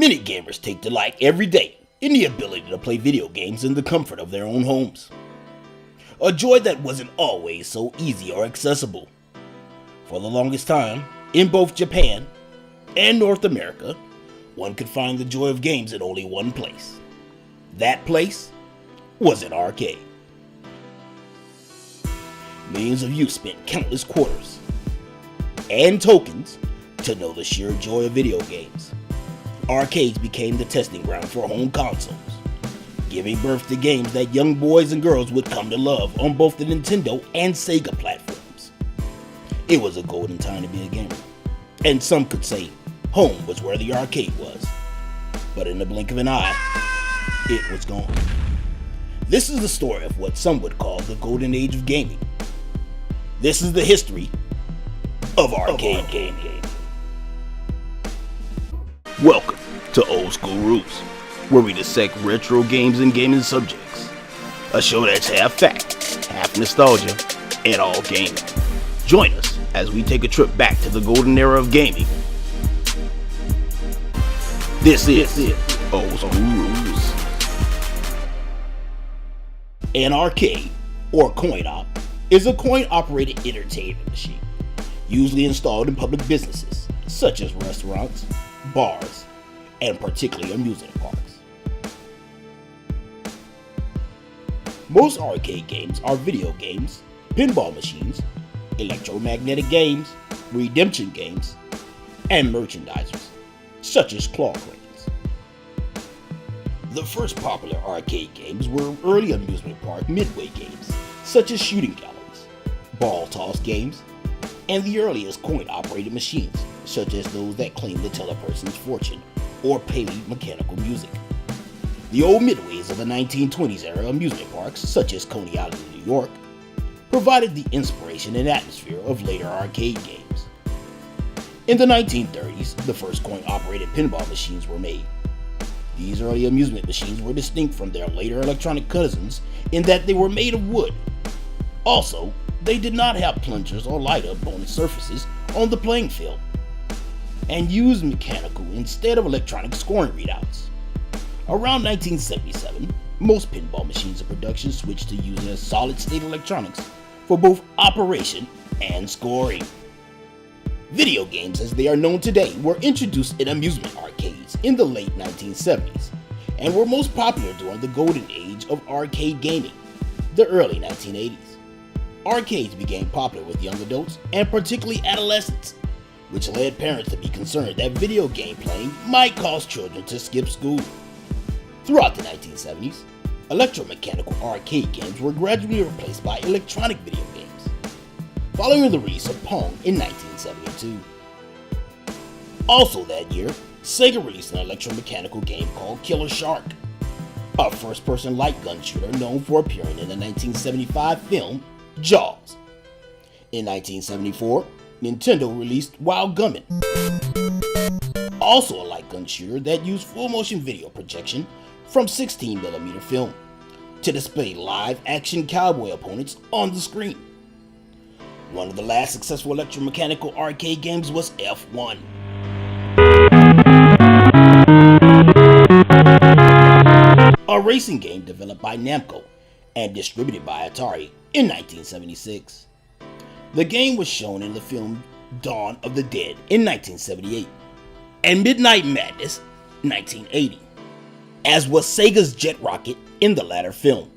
Many gamers take delight every day in the ability to play video games in the comfort of their own homes. A joy that wasn't always so easy or accessible. For the longest time, in both Japan and North America, one could find the joy of games in only one place. That place was an arcade. Millions of youth spent countless quarters and tokens to know the sheer joy of video games. Arcades became the testing ground for home consoles, giving birth to games that young boys and girls would come to love on both the Nintendo and Sega platforms. It was a golden time to be a gamer, and some could say home was where the arcade was. But in the blink of an eye, it was gone. This is the story of what some would call the golden age of gaming. This is the history of arcade gaming. Welcome to Old School Roots, where we dissect retro games and gaming subjects. A show that's half fact, half nostalgia, and all gaming. Join us as we take a trip back to the golden era of gaming. This is Old School Roots. An arcade, or coin-op, is a coin-operated entertainment machine, usually installed in public businesses, such as restaurants, bars, and particularly amusement parks. Most arcade games are video games, pinball machines, electromagnetic games, redemption games, and merchandisers, such as claw cranes. The first popular arcade games were early amusement park midway games, such as shooting galleries, ball toss games, and the earliest coin-operated machines, such as those that claim to tell a person's fortune or play mechanical music. The old midways of the 1920s era amusement parks, such as Coney Island in New York, provided the inspiration and atmosphere of later arcade games. In the 1930s, the first coin-operated pinball machines were made. These early amusement machines were distinct from their later electronic cousins in that they were made of wood. Also, they did not have plungers or light-up on the surfaces on the playing field, and used mechanical instead of electronic scoring readouts. Around 1977, most pinball machines in production switched to using solid-state electronics for both operation and scoring. Video games as they are known today were introduced in amusement arcades in the late 1970s and were most popular during the golden age of arcade gaming, the early 1980s. Arcades became popular with young adults and particularly adolescents, which led parents to be concerned that video game playing might cause children to skip school. Throughout the 1970s, electromechanical arcade games were gradually replaced by electronic video games, following the release of Pong in 1972. Also that year, Sega released an electromechanical game called Killer Shark, a first-person light gun shooter known for appearing in the 1975 film Jaws. In 1974, Nintendo released Wild Gunman, also a light gun shooter that used full-motion video projection from 16mm film to display live-action cowboy opponents on the screen. One of the last successful electromechanical arcade games was F1. A racing game developed by Namco and distributed by Atari in 1976. The game was shown in the film Dawn of the Dead in 1978 and Midnight Madness 1980, as was Sega's Jet Rocket in the latter film.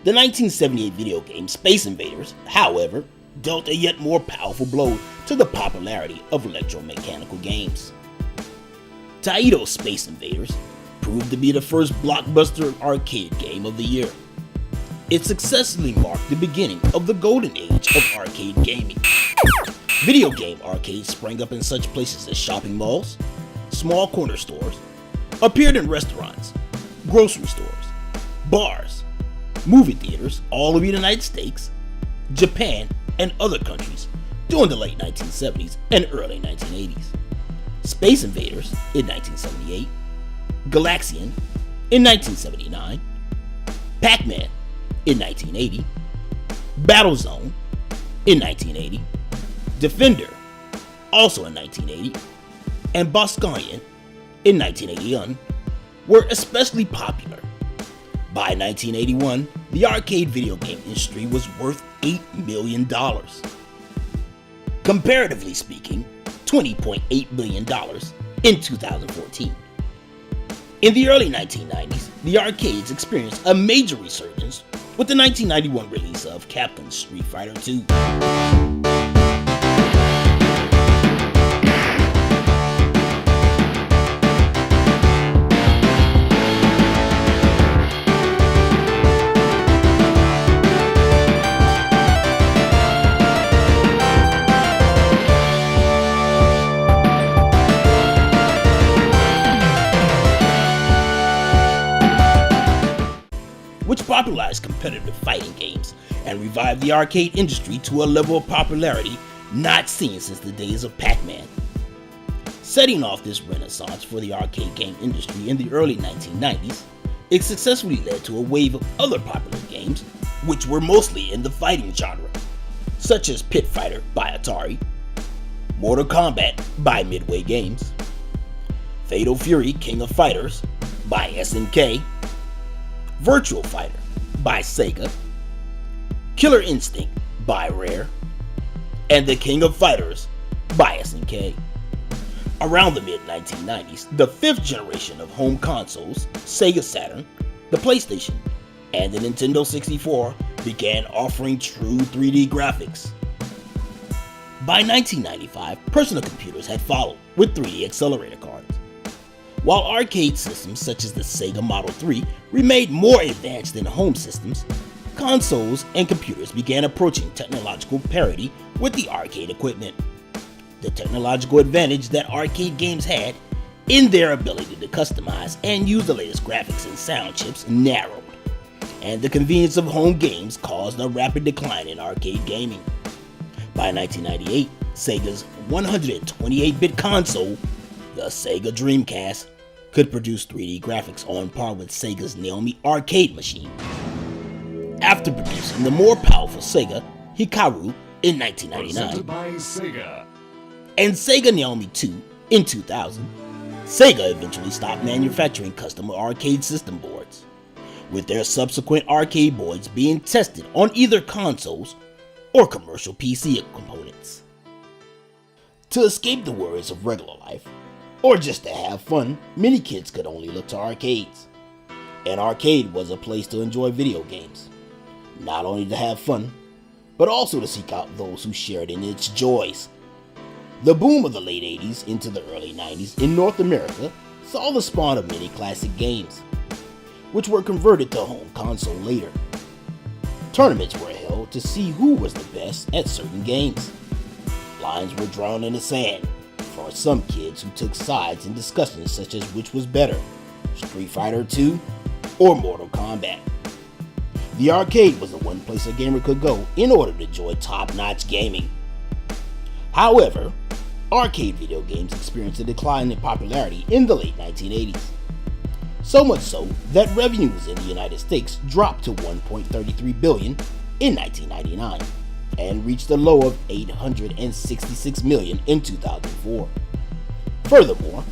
The 1978 video game Space Invaders, however, dealt a yet more powerful blow to the popularity of electromechanical games. Taito's Space Invaders proved to be the first blockbuster arcade game of the year. It successfully marked the beginning of the golden age of arcade gaming. Video game arcades sprang up in such places as shopping malls, small corner stores, appeared in restaurants, grocery stores, bars, movie theaters all over the United States, Japan, and other countries during the late 1970s and early 1980s. Space Invaders in 1978, Galaxian in 1979, Pac-Man in 1980, Battlezone in 1980, Defender also in 1980, and Bosconian in 1981 were especially popular. By 1981, the arcade video game industry was worth $8 million. Comparatively speaking, $20.8 billion in 2014. In the early 1990s, the arcades experienced a major resurgence with the 1991 release of Capcom's Street Fighter II. Which popularized competitive fighting games and revived the arcade industry to a level of popularity not seen since the days of Pac-Man. Setting off this renaissance for the arcade game industry in the early 1990s, it successfully led to a wave of other popular games which were mostly in the fighting genre, such as Pit Fighter by Atari, Mortal Kombat by Midway Games, Fatal Fury King of Fighters by SNK, Virtual Fighter by Sega, Killer Instinct by Rare, and The King of Fighters by SNK. Around the mid-1990s, the fifth generation of home consoles, Sega Saturn, the PlayStation, and the Nintendo 64 began offering true 3D graphics. By 1995, personal computers had followed with 3D accelerator cards. While arcade systems such as the Sega Model 3 remained more advanced than home systems, consoles and computers began approaching technological parity with the arcade equipment. The technological advantage that arcade games had in their ability to customize and use the latest graphics and sound chips narrowed, and the convenience of home games caused a rapid decline in arcade gaming. By 1998, Sega's 128-bit console, the Sega Dreamcast, could produce 3D graphics on par with Sega's Naomi arcade machine. After producing the more powerful Sega Hikaru in 1999 by Sega. and Sega Naomi 2 in 2000, Sega eventually stopped manufacturing custom arcade system boards, with their subsequent arcade boards being tested on either consoles or commercial PC components. To escape the worries of regular life, or just to have fun, many kids could only look to arcades. An arcade was a place to enjoy video games, not only to have fun, but also to seek out those who shared in its joys. The boom of the late 80s into the early 90s in North America saw the spawn of many classic games, which were converted to home console later. Tournaments were held to see who was the best at certain games. Lines were drawn in the sand for some kids who took sides in discussions such as which was better, Street Fighter II or Mortal Kombat. The arcade was the one place a gamer could go in order to enjoy top-notch gaming. However, arcade video games experienced a decline in popularity in the late 1980s. So much so that revenues in the United States dropped to $1.33 billion in 1999 and reached a low of $866 million in 2004. Furthermore,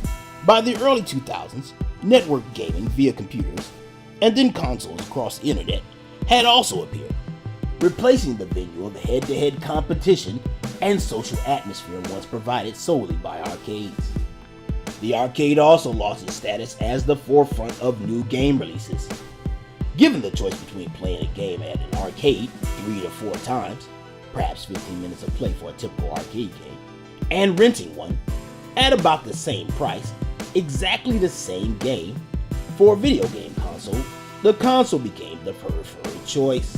by the early 2000s, network gaming via computers and then consoles across the internet had also appeared, replacing the venue of head-to-head competition and social atmosphere once provided solely by arcades. The arcade also lost its status as the forefront of new game releases. Given the choice between playing a game at an arcade 3 to 4 times, perhaps 15 minutes of play for a typical arcade game, and renting one at about the same price, exactly the same game, for a video game console, the console became the preferred choice.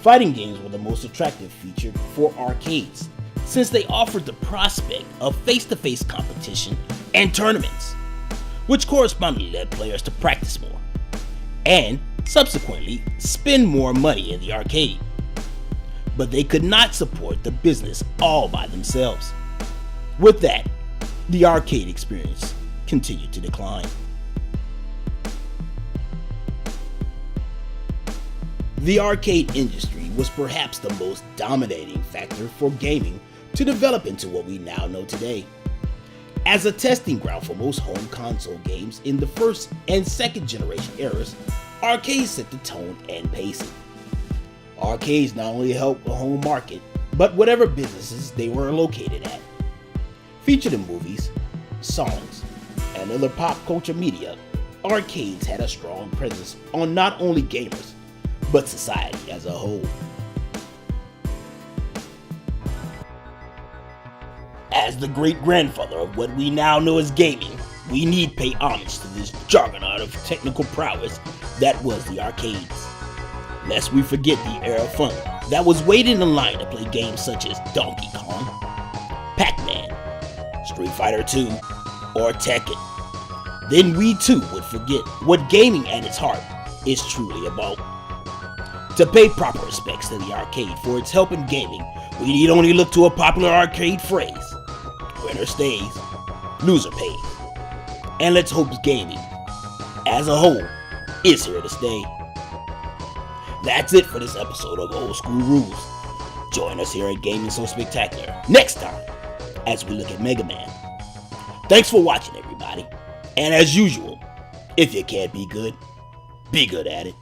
Fighting games were the most attractive feature for arcades, since they offered the prospect of face-to-face competition and tournaments, which correspondingly led players to practice more, and subsequently spend more money in the arcade. But they could not support the business all by themselves. With that, the arcade experience continued to decline. The arcade industry was perhaps the most dominating factor for gaming to develop into what we now know today. As a testing ground for most home console games in the first and second generation eras, arcades set the tone and pacing. Arcades not only helped the home market, but whatever businesses they were located at. Featured in movies, songs, and other pop culture media, arcades had a strong presence on not only gamers, but society as a whole. As the great-grandfather of what we now know as gaming, we need pay homage to this juggernaut of technical prowess that was the arcades. Lest we forget the era of fun that was waiting in line to play games such as Donkey Kong, Pac-Man, Street Fighter II, or Tekken. Then we too would forget what gaming at its heart is truly about. To pay proper respects to the arcade for its help in gaming, we need only look to a popular arcade phrase: winner stays, loser pays. And let's hope gaming, as a whole, is here to stay. That's it for this episode of Old School Rules. Join us here at Gaming So Spectacular next time as we look at Mega Man. Thanks for watching, everybody. And as usual, if you can't be good at it.